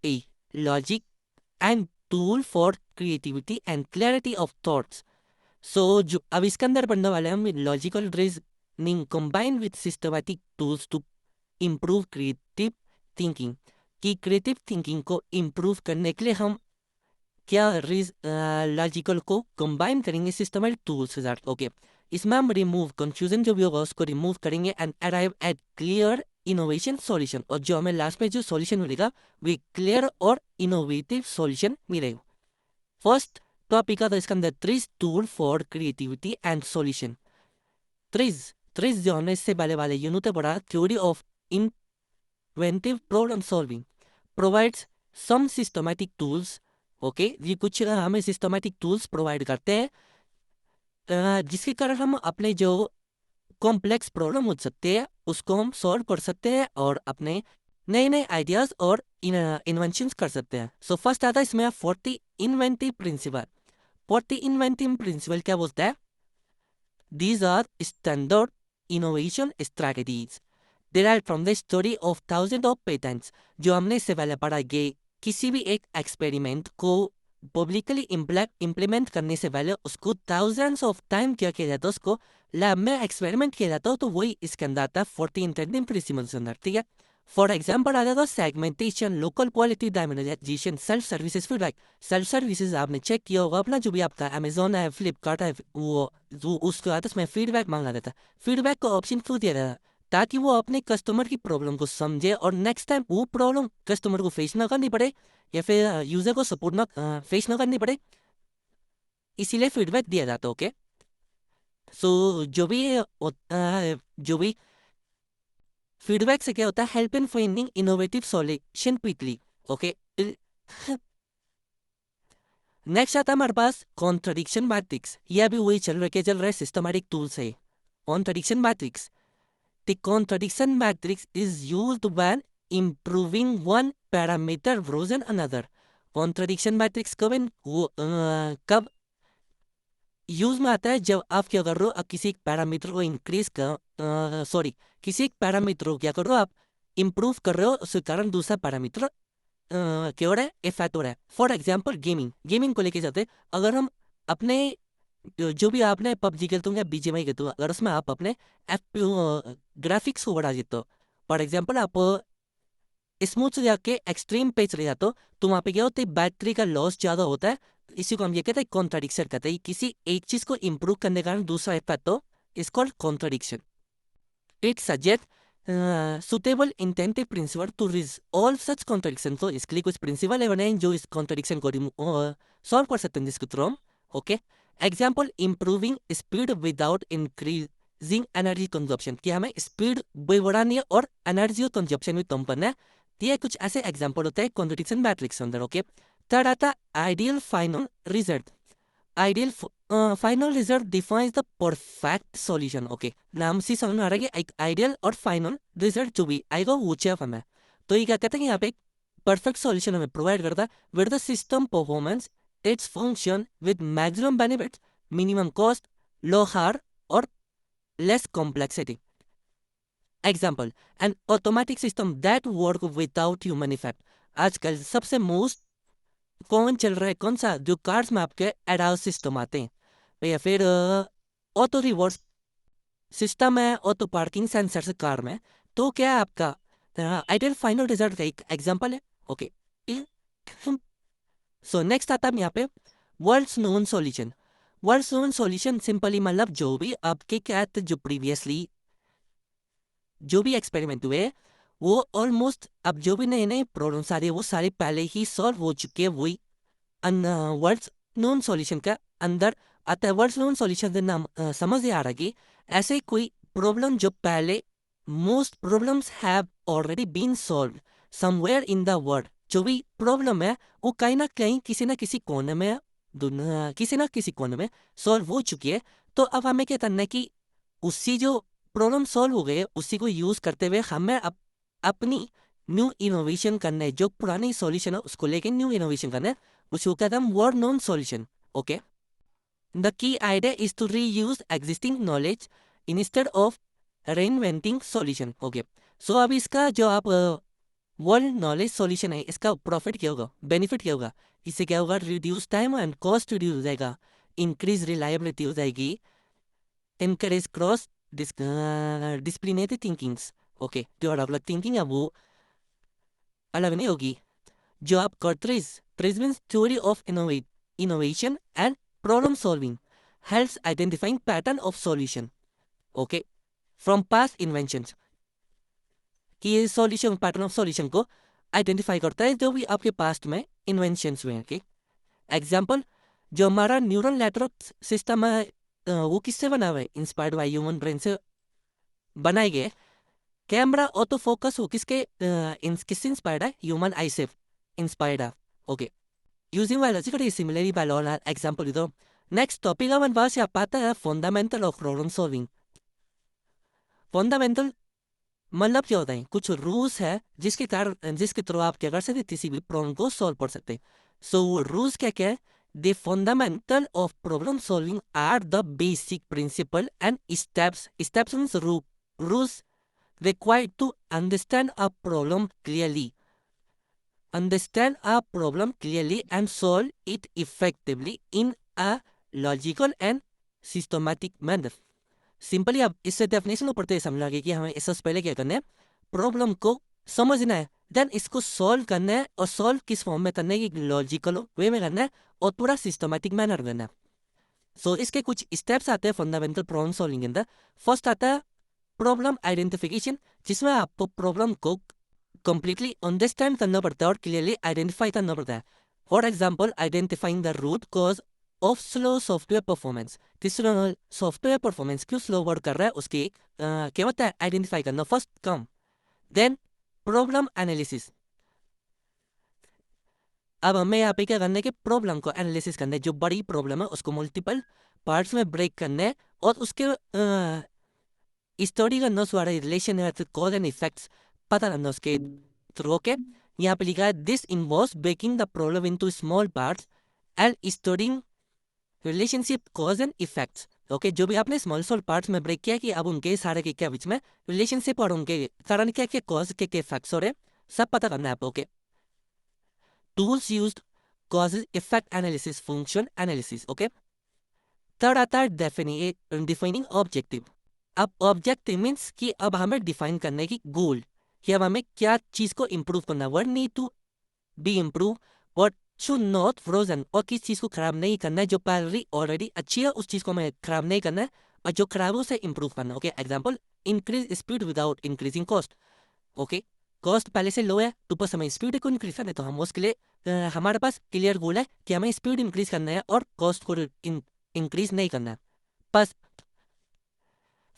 a logic and tool for creativity and clarity of thoughts. So जो अब इसके अंदर पढ़ने वाले हैं हम logical reasoning combined with systematic tools to improve creative thinking. कि क्रिएटिव थिंकिंग को इम्प्रूव करने के लिए हम क्या लॉजिकल को कंबाइन करेंगे सिस्टमेटिक टूल्स के साथ. ओके, इसमें हम रिमूव कंफ्यूजन जो भी होगा उसको रिमूव करेंगे and arrive at clear innovation solution. और जो हमें लास्ट में जो सॉल्यूशन मिलेगा वो क्लियर और इनोवेटिव सॉल्यूशन मिलेगा. फर्स्ट टॉपिक आता है इसके अंदर TRIZ tool for creativity and solution. TRIZ जो हमने इससे पहले वाले यूनिट में पढ़ा, theory of inventive problem solving, provides some systematic tools. Okay, ये कुछ हमें सिस्टमैटिक टूल्स प्रोवाइड करते हैं जिसके कारण हम अपने जो कॉम्प्लेक्स प्रॉब्लम हो सकते हैं उसको हम सॉल्व कर सकते हैं और अपने नए नए आइडियाज और इन्वेंशंस कर सकते हैं. सो फर्स्ट आता है इसमें 40 इन्वेंटिव प्रिंसिपल. 40 इन्वेंटिव प्रिंसिपल क्या बोलता है? These are standard innovation strategies derived from the story of thousands of patents. जो हमने इससे पहले पढ़ा कि किसी भी एक एक्सपेरिमेंट को पब्लिकली इम्प्लीमेंट करने से पहले उसको thousands of टाइम क्या किया जाता है, उसको लैब में एक्सपेरिमेंट किया जाता है. तो वही इसके अंदर आता है 40 इंटेंडिंग प्रिंसिपल्स अंदर. ठीक है, फॉर एग्जाम्पल आ जाता है segmentation, local quality dimension, self services feedback. Self services आपने चेक किया होगा अपना जो भी आपका अमेजोन है, फ्लिपकार्ट है, वो जो उसके बाद उसमें फीडबैक मांगा देता है. फीडबैक का ऑप्शन क्यों दिया जाता है? ताकि वो अपने कस्टमर की प्रॉब्लम को समझे और नेक्स्ट टाइम वो प्रॉब्लम कस्टमर को फेस ना करनी पड़े या फिर यूजर को सपोर्ट ना फेस ना करनी पड़े, इसीलिए फीडबैक दिया जाता है. ओके, सो जो भी फीडबैक से क्या होता है, help in finding innovative solution quickly. Okay, next आता है हमारे पास कॉन्ट्रडिक्शन मैट्रिक्स. ये अभी वही चल रहा है सिस्टमैटिक टूल से. Contradiction matrix, the contradiction matrix is used when improving one parameter version another. Contradiction matrix कब यूज में आता है? जब आप क्या कर रहे हो, आप किसी एक पैरामीटर को इंक्रीज कर किसी एक पैरामीटर को क्या कर रहे हो, आप इंप्रूव कर रहे हो, उसके कारण दूसरा पैरामीटर क्या हो रहा है, इफेक्ट हो रहा है. फॉर एग्जाम्पल गेमिंग को लेके जाते हैं. अगर हम अपने जो भी आपने पबजी खेलते हो या बीजीएमआई खेलते हो, अगर उसमें आप अपने ग्राफिक्स को बढ़ा देते हो, फॉर एग्जाम्पल आप स्मूथ से जाके एक्सट्रीम पे चले जाते हो, तो वहाँ पे क्या होता है, बैटरी का लॉस ज़्यादा होता है. इसी को हम ये कहते हैं कॉन्ट्राडिक्शन कहते हैं. किसी एक चीज़ को इम्प्रूव करने का दूसरा इफेक्ट हो, is called contradiction. It suggest suitable inventive principle to resolve such contradiction. तो इसके लिए कुछ प्रिंसिपल है बने जो इस कॉन्ट्रडिक्शन को सॉल्व कर सकते हैं जिसके थ्रू हम. Okay, example improving speed without increasing energy consumption. कि हमें स्पीड भी बढ़ानी है और एनर्जी कंजप्शन भी कम करना है. ये कुछ ऐसे एग्जाम्पल होते हैं कॉन्ट्रडिक्शन मैट्रिक्स अंदर. ओके, थर्ड आता ideal final result. Ideal final result defines the perfect solution. Okay, नाम से समझ में आ रहा है कि एक आइडियल और फाइनल रिजल्ट जो भी आएगा वो चाहिए हमें. तो ये क्या कहते हैं कि यहाँ पे एक परफेक्ट सॉल्यूशन हमें प्रोवाइड करता है with the system performance its function with maximum benefits, minimum cost, low harm और less complexity. Example, an automatic system that work without human effect. आजकल सबसे मोस्ट कौन चल रहा है, कौन सा, जो कार्स में आपके एडास सिस्टम आते हैं या फिर ऑटो रिवर्स सिस्टम है, ऑटो पार्किंग सेंसर से कार में. तो क्या है आपका आइडियल फाइनल रिजल्ट का एक एग्जांपल है. ओके, सो नेक्स्ट आता है यहाँ पे world's known solution. World's known solution simply मतलब जो भी आपके क्या जो प्रीवियसली जो भी एक्सपेरिमेंट हुए वो ऑलमोस्ट अब जो भी नए नए प्रॉब्लम्स आ रही है वो सारे पहले ही सॉल्व हो चुके हैं. वही वर्ड्स नोन सॉल्यूशन का अंदर आता है. वर्ड्स नोन सॉल्यूशन से नाम समझ आ रहा कि ऐसे कोई प्रॉब्लम जो पहले most problems have already been solved somewhere in the world. जो भी प्रॉब्लम है वो कहीं ना कहीं किसी ना किसी कोने में किसी ना किसी कोने में सॉल्व हो चुकी है. तो अब हमें क्या करना है कि उसी जो प्रॉब्लम सॉल्व हो गए उसी को यूज करते हुए हमें अपनी न्यू इनोवेशन करना है. जो पुरानी सॉल्यूशन है उसको लेके न्यू इनोवेशन करना है, उसको कहते हैं word known solution. Okay, the key idea is to reuse existing knowledge instead of reinventing solution. Okay, so अब इसका जो आप वर्ल्ड नॉलेज सॉल्यूशन है, इसका प्रॉफिट क्या होगा, बेनिफिट क्या होगा, इससे क्या होगा, reduce time and cost reduce हो जाएगा, इंक्रीज रिलायबिलिटी हो जाएगी, encourage cross disciplinary thinkings। Okay, जो अलग अलग थिंकिंग है वो अलग नहीं होगी। जो आप Cortez means theory of innovation and problem solving helps identifying pattern of solution, okay, from past inventions, कि ये सॉल्यूशन पैटर्न ऑफ सॉल्यूशन को आइडेंटिफाई करता है जो भी आपके पास्ट में इन्वेंशंस हुए हैं। okay? एग्जाम्पल, जो हमारा न्यूरल नेटवर्क सिस्टम है वो किससे बना हुआ है, इंस्पायर्ड बाय ह्यूमन ब्रेन से बनाए गए। कैमरा ऑटो फोकस वो किससे इंस्पायर्ड है, ह्यूमन आई से इंस्पायर्ड है। Okay, using biologically similarly biological example दो। नेक्स्ट टॉपिक हमारे पास यहाँ आता है fundamental of problem solving. Fundamental मतलब क्या होता है, कुछ रूल्स है जिसके थ्रू आप क्या कर सकते, किसी भी प्रॉब्लम को सॉल्व कर सकते। सो रूल्स क्या क्या है, the fundamental of problem solving are the basic principle and steps means rules required to understand a problem clearly and solve it effectively in a logical and systematic manner। Simply आप इससे definition पढ़ते ही समझ लगे कि हमें इससे पहले क्या करना है, प्रॉब्लम को समझना है, देन इसको सॉल्व करना है, और सॉल्व किस फॉर्म में करना है, लॉजिकल वे में करना है और पूरा सिस्टमैटिक मैनर करना है। सो इसके कुछ स्टेप्स आते हैं फंडामेंटल प्रॉब्लम सॉल्विंग के अंदर। फर्स्ट आता है प्रॉब्लम आइडेंटिफिकेशन, जिसमें आपको प्रॉब्लम को कंप्लीटली अंडरस्टैंड करना पड़ता है और क्लियरली आइडेंटिफाई करना पड़ता है। For example, identifying the root cause of slow software performance. Software performance क्यों स्लो वर्क कर रहा है, उसकी क्या होता है, आइडेंटिफाई करना first come. Then problem analysis, अब हमें यहाँ पे क्या करना है कि प्रॉब्लम को एनालिसिस करना है, जो बड़ी प्रॉब्लम है उसको मल्टीपल पार्ट्स में ब्रेक करना है और उसके स्टडी करना, उस वाला रिलेशन है कॉज एंड इफेक्ट्स पता करना उसके थ्रू। ओके, यहाँ पे लिखा है this involves breaking the problem into small parts and studying relationship cause and effects. Okay, जो भी आपने स्मॉल स्मॉल पार्ट्स में ब्रेक किया कि अब उनके सारे के क्या बीच में रिलेशनशिप और उनके कारण क्या क्या कॉज के इफेक्ट्स हो रहे सब पता करना है आपको। Okay, tools used, causes effect analysis, function analysis. Okay, third आता है डिफाइनिंग ऑब्जेक्टिव। अब ऑब्जेक्टिव मीन्स कि अब हमें डिफाइन करना है कि गोल, कि अब हमें क्या चीज को इम्प्रूव करना है, what need to be improve, what should not frozen, और किस चीज को खराब नहीं करना है, जो पहले ऑलरेडी अच्छी है उस चीज को हमें खराब नहीं करना है, और जो खराब है उसे इम्प्रूव करना है। Okay, example, increase speed without increasing cost. Okay, cost पहले से लो है तो बस हमें स्पीड को इंक्रीज करना है, तो हम उसके लिए हमारे पास क्लियर गोल है कि हमें स्पीड इंक्रीज करना है और कॉस्ट को इंक्रीज नहीं करना है बस।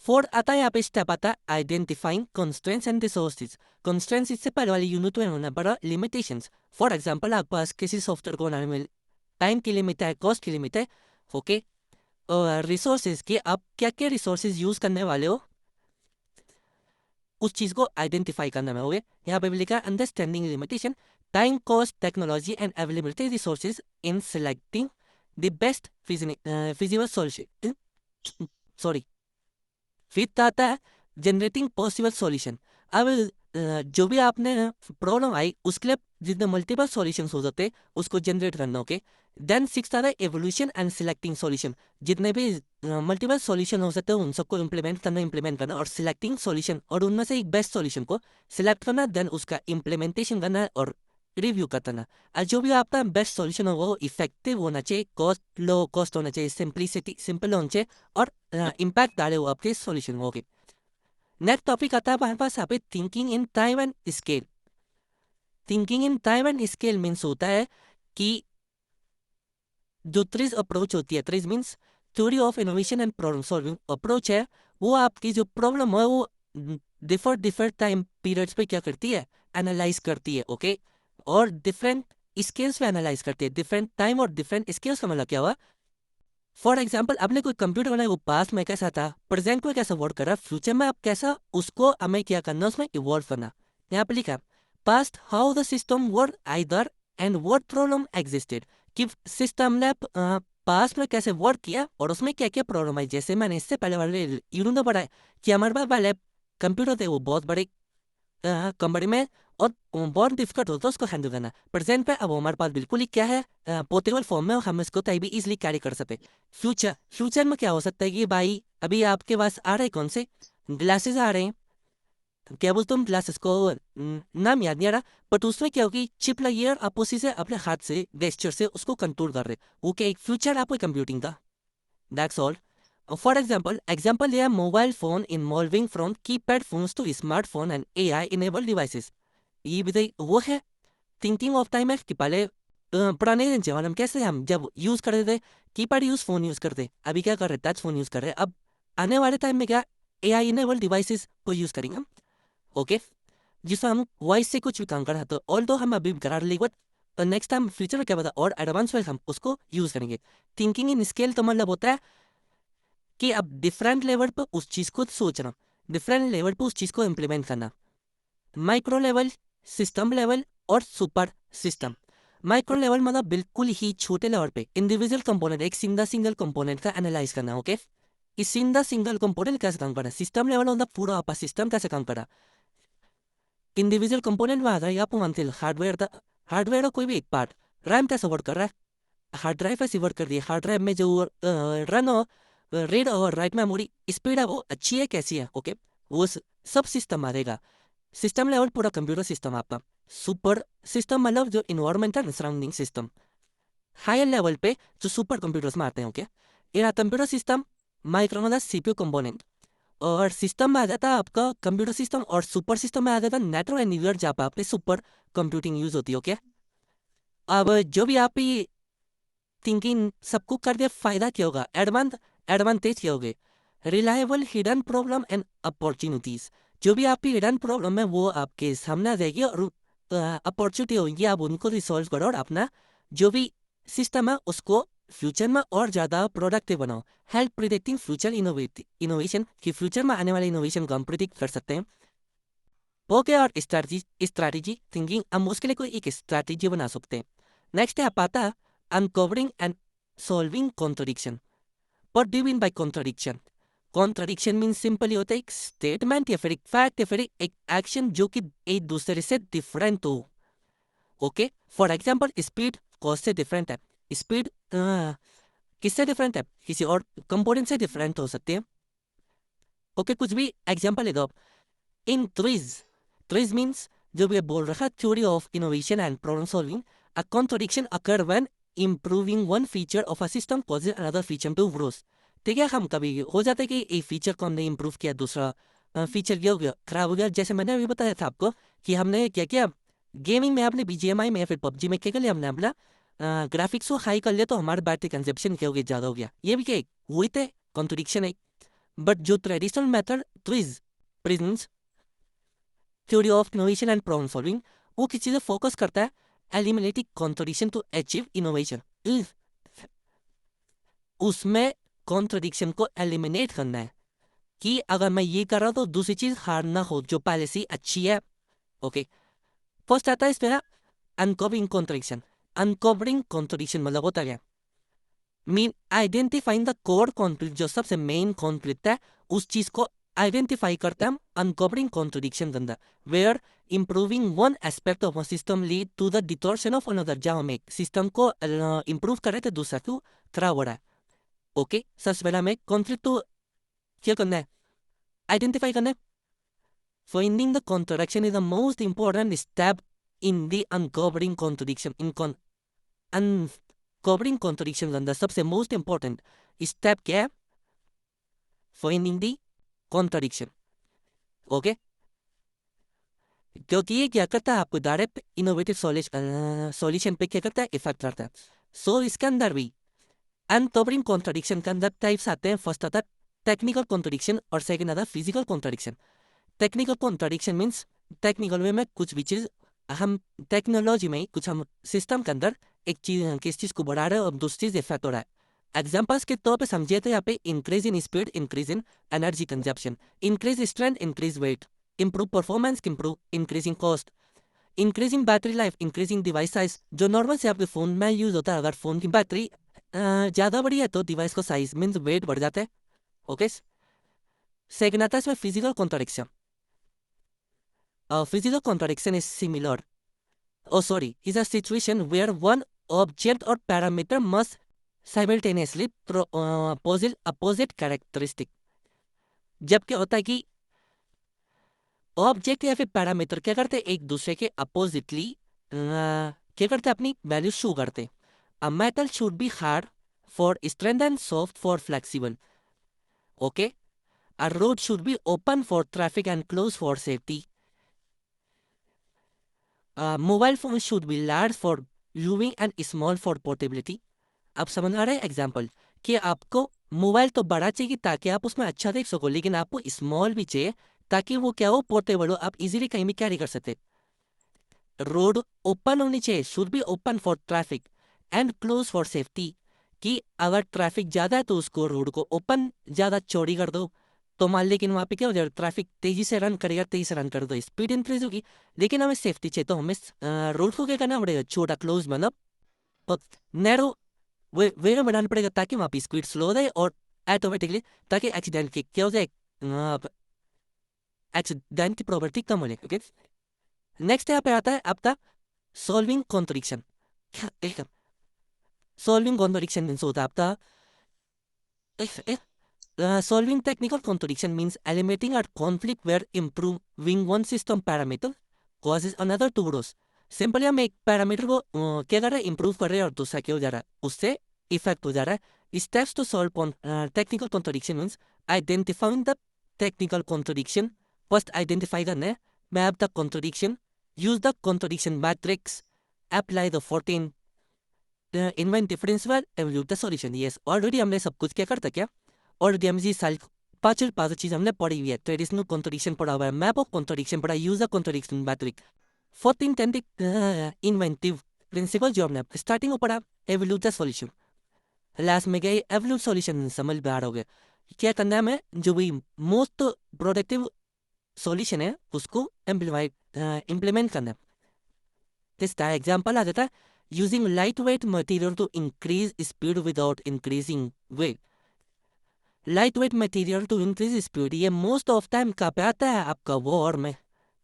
फोर्थ आता है यहाँ पे स्टेप आता है identifying constraints and resources. Constraints इससे पहले वाली यूनिट में होना पड़ा लिमिटेशंस। फॉर एग्जांपल, आपके पास किसी सॉफ्टवेयर को बनाने में टाइम की लिमिट है, कॉस्ट की लिमिट है। ओके, और रिसोर्सेज की आप क्या क्या रिसोर्सेज यूज करने वाले हो उस चीज को आइडेंटिफाई करना में। ओके, यहाँ पे भी लिखा है understanding limitation, time, cost, technology and availability resources in selecting the best feasible solution. Sorry, fifth आता है जनरेटिंग पॉसिबल सॉल्यूशन। अब जो भी आपने प्रॉब्लम आई उसके लिए जितने मल्टीपल सॉल्यूशंस हो सकते उसको जनरेट करना। ओके, देन सिक्स्थ आता है एवोल्यूशन एंड सिलेक्टिंग सॉल्यूशन। जितने भी मल्टीपल सॉल्यूशन हो सकते हैं उन सबको इम्प्लीमेंट करना और सिलेक्टिंग सॉल्यूशन, और उनमें से एक बेस्ट सॉल्यूशन को सिलेक्ट करना, देन उसका इम्प्लीमेंटेशन करना और रिव्यू करना। और जो भी आपका बेस्ट सॉल्यूशन हो वो इफेक्टिव होना चाहिए, कॉस्ट लो कॉस्ट होना चाहिए, सिंपल होना चाहिए और इम्पैक्ट डाले हो आपके सॉल्यूशन। ओके, नेक्स्ट टॉपिक आता है हमारे पास यहाँ पे thinking in time and scale. Thinking in time and scale means होता है कि जो ट्रीज अप्रोच होती है, trees means theory of innovation and problem solving approach है, वो आपकी जो प्रॉब्लम है वो डिफरेंट टाइम पीरियड्स पे क्या करती है, एनालाइज करती है। ओके, और डिफरेंट स्केल्स पे एनालाइज करती है। डिफरेंट टाइम और डिफरेंट स्केल्स का मतलब क्या हुआ, फॉर एग्जाम्पल आपने कोई कंप्यूटर बनाया, वो पास्ट में कैसा था, प्रेजेंट में कैसा वर्क कर रहा है, फ्यूचर में आप कैसा उसको हमें क्या करना, उसमें इवॉल्व करना। यहाँ पे लिखा past how the system work either and what problem existed, कि सिस्टम ने पास्ट में कैसे वर्क किया और उसमें क्या क्या प्रॉब्लम आई। जैसे मैंने इससे पहले वाले यूनिट में पढ़ा है कि हमारे पास पहले कंप्यूटर थे, वो बहुत बड़े कमरे में और बहुत डिफिकल्ट होता है उसको हैंडल करना। प्रेजेंट पे अब हमारे पास बिल्कुल ही क्या है, पोर्टेबल फॉर्म में, हम इसको कहीं भी इजिली कैरी कर सकते। फ्यूचर में क्या हो सकता है कि भाई अभी आपके पास आ रहे कौन से ग्लासेस आ रहे हैं, क्या बोलते तुम ग्लासेस को, नाम याद नहीं आ रहा, बट उसमें क्या होगी, चिप लगी है और आप उसी से अपने हाथ से गेस्चर से उसको कंट्रोल कर रहे, वो क्या एक फ्यूचर आपको कंप्यूटिंग का। That's all. फॉर एग्जाम्पल लिया mobile phone involving from keypad phones to smartphone and AI enable devices. ये भी वो है थिंकिंग ऑफ टाइम है कि पहले पुराने जमाने में कैसे हम जब यूज़ करते थे कीपैड फोन यूज़ करते, अभी क्या कर रहे टच फोन यूज़ कर रहे, अब आने वाले टाइम में क्या AI इनेबल डिवाइसेस को यूज़ करेंगे हम। ओके, जिसमें हम वॉइस से कुछ भी काम कर रहे तो ऑल दो हम अभी करा रहे, बट नेक्स्ट टाइम फ्यूचर में क्या पता और एडवांस में हम उसको यूज़ करेंगे। थिंकिंग इन स्केल तो मतलब होता है कि अब डिफरेंट लेवल पर उस चीज़ को सोचना, डिफरेंट लेवल पर उस चीज़ को इम्प्लीमेंट करना। माइक्रो लेवल, सिस्टम लेवल और सुपर सिस्टम। माइक्रो लेवल मतलब बिल्कुल ही छोटे लेवल पे इंडिविजुअल कंपोनेंट, एक सिंगल कंपोनेंट का एनालाइज करना। ओके, इस सिंगल कंपोनेंट कैसे काम करा। सिस्टम लेवल मतलब पूरा आपका सिस्टम कैसे काम करा। इंडिविजुअल कंपोनेंट में आ गया आप मानते हार्डवेयर का कोई भी एक पार्ट, रैम कैसे वर्क कर रहा है, हार्ड ड्राइव कैसे वर्क कर रही है, हार्ड ड्राइव में जो रन हो रीड और राइट मेमोरी स्पीड है वो अच्छी है कैसी है। ओके, वो सब सिस्टम आ रहेगा। सिस्टम लेवल पूरा कंप्यूटर सिस्टम आपका। सुपर सिस्टम मतलब जो environmental surrounding system. Higher level पे जो सुपर कंप्यूटर्स में आते हैं। ओके, ये कंप्यूटर सिस्टम, माइक्रो मतलब CPU कंपोनेंट, और सिस्टम में आ जाता है आपका कंप्यूटर सिस्टम, और सुपर सिस्टम में आ जाता है नेटवर्क एंड न्यूयर जहाँ पे आपकी सुपर कंप्यूटिंग यूज होती है। ओके, अब जो भी आप ये थिंकिंग सबको कर दिया, फायदा क्या होगा, एडवांटेज क्या होगे, reliable hidden problem and opportunities. जो भी आपकी हिडन प्रॉब्लम है वो आपके सामने आ जाएगी, और अपॉर्चुनिटी होगी, आप उनको रिसॉल्व करो और अपना जो भी सिस्टम है उसको फ्यूचर में और ज़्यादा प्रोडक्टिव बनाओ। हेल्प प्रिडिक्टिंग फ्यूचर इनोवेशन, कि फ्यूचर में आने वाले इनोवेशन को हम प्रिडिक्ट कर सकते हैं। ओके, और स्ट्रैटेजी थिंकिंग, हम उसके लिए कोई एक स्ट्रैटेजी बना सकते हैं। नेक्स्ट है आप आता है uncovering and solving contradiction. What do you mean by contradiction. Contradiction mean simply होता है एक स्टेटमेंट या फिर एक फैक्ट या फिर एक एक्शन जो कि एक दूसरे से डिफरेंट हो। Okay, for example speed cost से डिफरेंट है, स्पीड किससे डिफरेंट है, किसी और कंपोनेंट से डिफरेंट हो सकती है। ओके, कुछ भी एग्जाम्पल ले दो आप। इन ट्रीज मीन्स जो भी बोल रखा theory of innovation and problem solving, a contradiction occur when improving one feature of a system causes another feature to growth. ठीक है, हम कभी हो जाता है कि एक फीचर को हमने इम्प्रूव किया, दूसरा फीचर ये हो गया खराब हो गया। जैसे मैंने अभी बताया था आपको कि हमने क्या किया, गेमिंग में आपने BGMI में या फिर PUBG में क्या कर लिया, हमने अपना ग्राफिक्स को हाई कर लिया तो हमारा बैटरी कंजप्शन क्या हो गया, ज़्यादा हो गया। ये भी क्या एक वही थे कॉन्ट्रडिक्शन है। बट जो traditional method presents theory of innovation and problem solving, वो किसी चीज़ फोकस करता है eliminating contradiction to achieve innovation. उसमें कॉन्ट्रडिक्शन को एलिमिनेट करना है कि अगर मैं ये कर रहा हूं तो दूसरी चीज हार ना हो जो पहले से अच्छी है। ओके, फर्स्ट आता है इसमें अनकवरिंग कॉन्ट्रडिक्शन। अनकवरिंग कॉन्ट्रडिक्शन मतलब होता क्या, mean identifying the core conflict, जो सबसे मेन कॉन्फ्लिक्ट है उस चीज को आइडेंटिफाई करते हैं हम अनकवरिंग कॉन्ट्रडिक्शन के अंदर, where improving one aspect of a system lead to the distortion of another, जहां हम एक सिस्टम को इंप्रूव कर रहे थे दूसरा क्यों खराब हो रहा है। ओके, सबसे पहले हमें कॉन्फ्लिक्ट तो क्या करना है, आइडेंटिफाई करना है। Finding the contradiction is the most important step in the uncovering contradiction. Uncovering contradiction के अंदर सबसे मोस्ट इंपॉर्टेंट स्टेप क्या है, फाइंडिंग द कॉन्ट्रडिक्शन। ओके, क्योंकि ये क्या करता है आपको डायरेक्ट इनोवेटिव सॉल्यूशन पे क्या करता है, इफेक्ट करता है। सो इसके अंदर भी अनकवरिंग कॉन्ट्रडिक्शन के अंदर टाइप्स आते हैं। फर्स्ट आता है टेक्निकल कॉन्ट्रडिक्शन और सेकंड आता है physical contradiction. Technical contradiction means technical way में कुछ भी चीज़ हम टेक्नोलॉजी में कुछ हम सिस्टम के अंदर एक चीज किस चीज़ को बढ़ा रहे हैं और दूसरी चीज़ इफेक्ट हो रहा है। एग्जाम्पल्स के तौर पे समझिए तो यहाँ पे increase in speed, increase in energy consumption, increase strength, increase weight, improve performance, improve increasing cost, increasing battery life, increasing device size. जो नॉर्मल से आपके फ़ोन में यूज़ होता है, अगर फ़ोन की बैटरी ज़्यादा बड़ी है तो डिवाइस का साइज मीन्स वेट बढ़ जाता है। ओके, सेकंड आता है इसमें physical contradiction. A physical contradiction is similar. Is a situation where one object or parameter must simultaneously possess opposite characteristic. जब क्या होता है कि ऑब्जेक्ट या फिर पैरामीटर क्या करते हैं, एक दूसरे के अपोजिटली क्या करते हैं, अपनी वैल्यू शो करते हैं. A metal should be hard for strength and soft for flexible. Okay. A road should be open for traffic and close for safety. Mobile phone should be large for यूविंग and small for portability. आप समझ आ रहे हैं example कि आपको mobile तो बड़ा चाहिए ताकि आप उसमें अच्छा देख सको, लेकिन आपको स्मॉल भी चाहिए ताकि वो क्या हो, पोर्टेबल हो, आप इजीली कहीं भी कैरी कर सकते. रोड ओपन होनी चाहिए, should be open for traffic and close for safety. कि अगर ट्रैफिक ज़्यादा है तो उसको रोड को ओपन ज़्यादा चौड़ी कर दो तो मान, लेकिन वहाँ पे क्या हो जाएगा, ट्रैफिक तेजी से रन करेगा, तेजी से रन कर दो, स्पीड इंक्रीज होगी. लेकिन हमें सेफ्टी चाहिए तो हमें रोड को क्या करना पड़ेगा, छोटा क्लोज मतलब नैरो वे में बनाना पड़ेगा ताकि वहाँ पे स्पीड स्लो रहे और ऑटोमेटिकली, ताकि एक्सीडेंट की क्या हो जाए, एक्सीडेंट की प्रोबेबिलिटी कम हो जाए. ओके. नेक्स्ट यहाँ पे आता है आपका solving contradiction. Solving contradiction means होता है आपका solving technical contradiction means eliminating a conflict where improving one system parameter causes another to grow. Simply हम एक पैरामीटर को क्या कर रहे हैं, इंप्रूव कर रहे हैं और दूसरा क्या हो जा रहा है, उससे इफेक्ट हो जा रहा है. Steps to solve technical contradiction means identifying the technical contradiction. First identify करना है, map the contradiction, use the contradiction matrix, apply the 14 invite difference well evaluate the solution. Yes, already हमने सब कुछ क्या करता क्या, ऑलरेडी हम इसी साल पांच चीज हमने पढ़ी हुई है. ट्रेडिशनल कॉन्ट्रडिक्शन पढ़ा हुआ है, मैप ऑफ कॉन्ट्रडिक्शन पढ़ा, use the contradiction matrix, 14 inventive principle जो हमने स्टार्टिंग में पढ़ा, एवल्यूट द सॉल्यूशन. लास्ट में गए एवल्यूट सॉल्यूशन समझ बाहर हो गए. क्या करना है हमें, जो भी मोस्ट प्रोडक्टिव सॉल्यूशन है उसको इम्प्लीमेंट करना है. इसका एग्जाम्पल आ जाता है using light weight material to increase speed without increasing weight. Light weight material to increase speed, ये मोस्ट ऑफ टाइम कहाँ पे आता है, आपका वॉर में.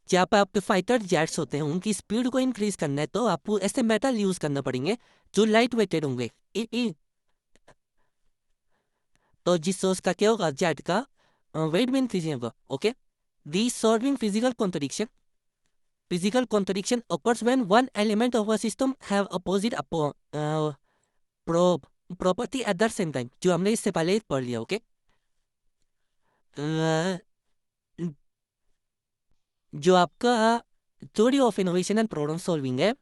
जहाँ पे आपके फाइटर जेट्स होते हैं उनकी स्पीड को इंक्रीज करना है तो आपको ऐसे मेटल यूज करना पड़ेंगे जो लाइट वेटेड होंगे. तो जिससे उसका क्या होगा, जेट का वेट भी इंक्रीज होगा. Okay. The solving physical contradiction occurs when one element of a system have opposite property at the same time, जो हमने इससे पहले पढ़ लिया. ओके. जो आपका theory of innovation and problem solving है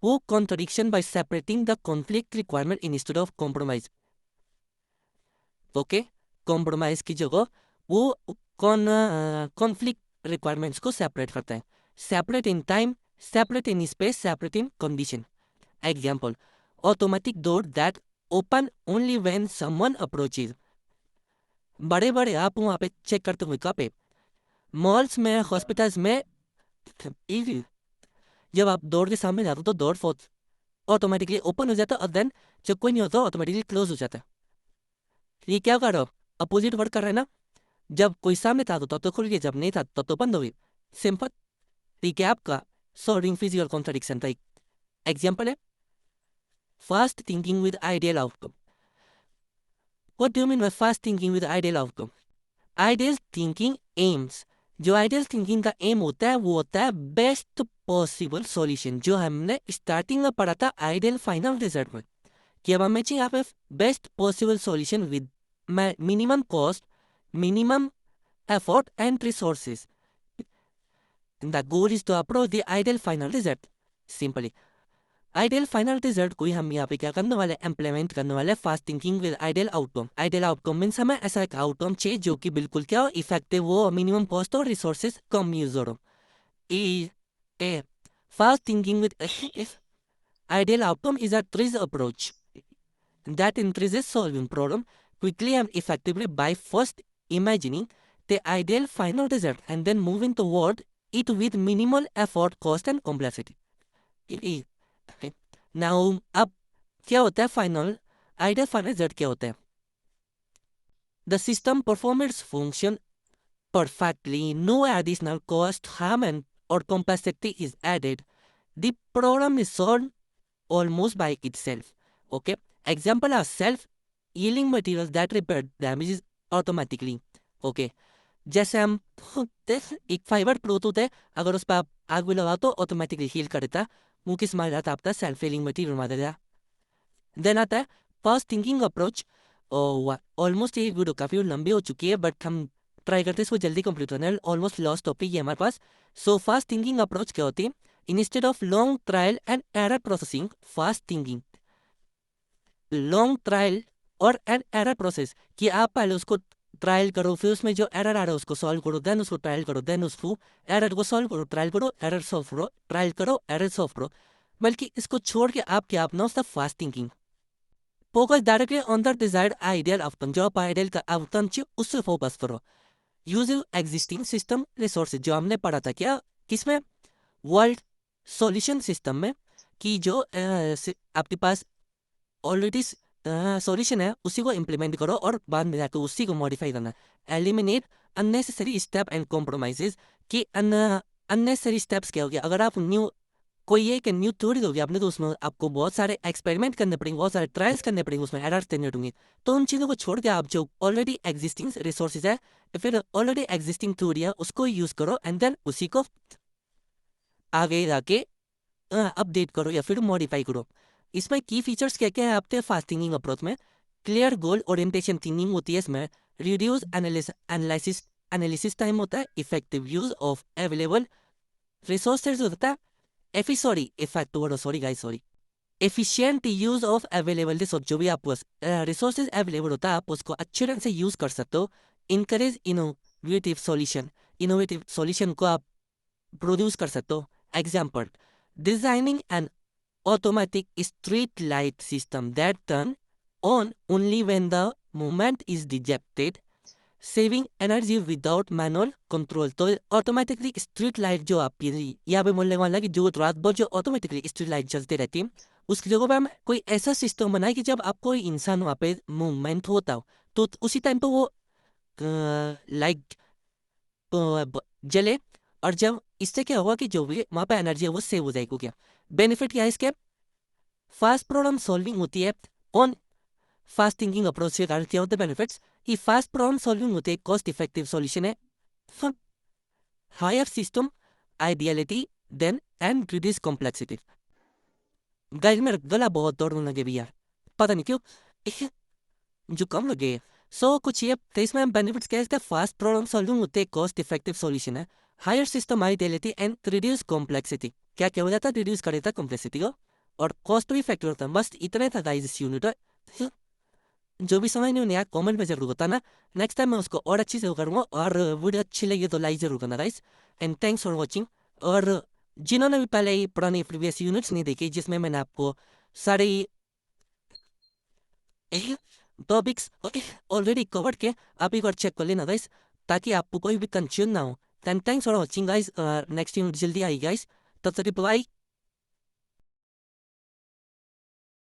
वो contradiction bye separating the conflict requirement instead of compromise. Okay. Compromise की जगह वो कॉन्फ्लिक्ट रिक्वायरमेंट्स को सेपरेट करता है. Separate in time, separate in space, separate in condition. Example, automatic door that open only when someone approaches. बड़े बड़े आप वहाँ पे चेक करते हुए कहाँ पे, मॉल्स में, हॉस्पिटल्स में, जब आप डोर के सामने जाते हो तो डोर ऑटोमेटिकली ओपन हो जाता है और देन जब कोई नहीं होता ऑटोमेटिकली क्लोज हो जाता है. ये क्या कर रहा हो, अपोजिट वर्क कर रहा है ना. जब कोई सामने था तो खुल गया, जब नहीं था तब तो बंद हो गई. सिंपल. ठीक है, आपका सॉल्विंग फिजिकल कॉन्ट्रडिक्शन का एक एग्जाम्पल है fast thinking with ideal outcome. What do you mean by fast thinking with ideal outcome? Ideal thinking AIIMS, जो आइडियल थिंकिंग का एम होता है वो होता है बेस्ट पॉसिबल सॉल्यूशन, जो हमने स्टार्टिंग में पढ़ा था आइडियल फाइनल रिजल्ट में, कि अब हमें चाहिए यहाँ पे best possible solution with minimum cost, minimum effort and resources. The goal is to approach the ideal final result. Simply, ideal final result को ही हम यहाँ पे क्या करने वाले, implement करने वाले fast thinking with ideal outcome. Ideal outcome means हमें ऐसा एक outcome चाहिए जो कि बिल्कुल क्या हो, effective हो, minimum cost और resources कम use हो. Fast thinking with ideal outcome is a trick approach that increases solving problem quickly and effectively by first imagining the ideal final result and then moving toward it with minimal effort, cost and complexity. Now, अब क्या होता है final, ideal final result क्या होता है? The system performs its function perfectly, no additional cost, harm and or complexity is added, the program is solved almost by itself. Okay, example are self-healing materials that repair damages automatically. Okay, जैसे हम एक fibre प्रोत होता है, अगर उस पर आप आग भी लगाओ तो ऑटोमेटिकली हील करता, मुंह की स्माइल आता आपका सेल्फ हीलिंग मटीरियल बना देता। देन आता है फास्ट थिंकिंग अप्रोच। ऑलमोस्ट ये वीडियो काफ़ी लंबी हो चुकी है, बट हम ट्राई करते हैं इसको जल्दी कंप्लीट करना है। ऑलमोस्ट लास्ट टॉपिक है हमारे पास। सो फास्ट थिंकिंग अप्रोच क्या होती है? Instead of long trial and error processing, fast thinking long trial और एंड एरर प्रोसेस, कि आप पहले उसको ट्रायल करो, फिर उसमें जो एरर आ रहा है उसको सॉल्व करो, देन उसको ट्रायल करो, देन उसको एरर को सॉल्व करो, ट्रायल करो, एरर सॉल्व करो, ट्रायल करो, एरर सॉल्व करो। बल्कि इसको छोड़ के आप क्या अपनाओ, the fast thinking. Focus directly on the desired ideal outcome, जो आप आइडियल का आउटकम चाहिए उससे फोकस करो। यूजिंग एग्जिस्टिंग सिस्टम रिसोर्सेज, जो हमने पढ़ा था क्या किसमें, वर्ल्ड सॉल्यूशन सिस्टम में, कि जो आपके पास ऑलरेडी सॉल्यूशन है उसी को इम्प्लीमेंट करो और बाद में जाकर उसी को मॉडिफाई करना। Eliminate unnecessary step and compromises, कि अननेसेसरी स्टेप्स क्या हो गया, अगर आप कोई एक न्यू थ्योरी दोगे आपने तो उसमें आपको बहुत सारे एक्सपेरिमेंट करने पड़ेंगे, बहुत सारे ट्रायल्स करने पड़ेंगे, उसमें एरर्स जनरेट होंगे। तो उन चीज़ों को छोड़ के आप जो ऑलरेडी एग्जिस्टिंग रिसोर्सेज है, फिर ऑलरेडी एग्जिस्टिंग थ्योरी है, उसको यूज़ करो एंड देन उसी को आगे जाके अपडेट करो या फिर मॉडिफाई करो। इसमें की फीचर्स क्या क्या है आपके फास्ट थिंकिंग अप्रोच में? क्लियर गोल ओरिएंटेशन थिंकिंग होती है इसमें, रिड्यूस एनालिसिस टाइम होता है, effective use of available resources होता है, efficient use of available resource, जो भी आपको रिसोर्सेज अवेलेबल होता है आप उसको अच्छे ढंग से यूज कर सकते हो। इनकरेज इनोवेटिव सॉल्यूशन को आप प्रोड्यूस कर सकते हो। Example, designing an automatic street light system that turn on only when the movement is detected, saving energy without manual control। तो ऑटोमेटिकली स्ट्रीट लाइट जो आप यहाँ पे बोलने वाला कि जो रात भर जो ऑटोमेटिकली स्ट्रीट लाइट जलती रहती है, उसकी जगह पे हम कोई ऐसा सिस्टम बनाए कि जब आप कोई इंसान वहाँ पे मूवमेंट होता हो तो उसी टाइम पे वो लाइट जले, और जब इससे क्या होगा कि जो भी वहाँ पे एनर्जी है वो सेव हो जाएगी। क्या बेनिफिट क्या है इसके? फास्ट प्रॉब्लम सॉल्विंग होती है ऑन फास्ट थिंकिंग अप्रोच के कारण। क्या होते हैं बेनिफिट्स? कि फास्ट प्रॉब्लम सॉल्विंग होती है, कॉस्ट इफेक्टिव सॉल्यूशन है, higher system ideality then and reduce complexity. Guys मेरा गला बहुत दौड़ने लगे भी यार, पता नहीं क्यों जो कम लगे। सो कुछ ये तो इसमें बेनिफिट्स क्या है? फास्ट प्रॉब्लम सॉल्विंग होते हैं, कॉस्ट इफेक्टिव सॉल्यूशन है, higher system ideality and reduce complexity. क्या क्या हो जाता है? रिड्यूस कर देता है कॉम्प्लेक्सिटी को, और कॉस्ट भी फैक्टर होता है। बस इतना था गाइस इस यूनिट। जो भी समझ नहीं यार कमेंट में जरूर बताना, नेक्स्ट टाइम मैं उसको और अच्छी से करूँगा। और वीडियो अच्छी लगी तो लाइक जरूर करना guys, and thanks for watching. और जिन्होंने भी पहले ही पुरानी प्रीवियस यूनिट्स नहीं देखी जिसमें मैंने आपको सारे टॉपिक्स ऑलरेडी कवर के, आप एक बार चेक कर लेना गाइस, ताकि आपको कोई भी कंफ्यूजन ना हो। Thanks for watching guys. Next unit जल्दी आई गाइस, तब तक बाय।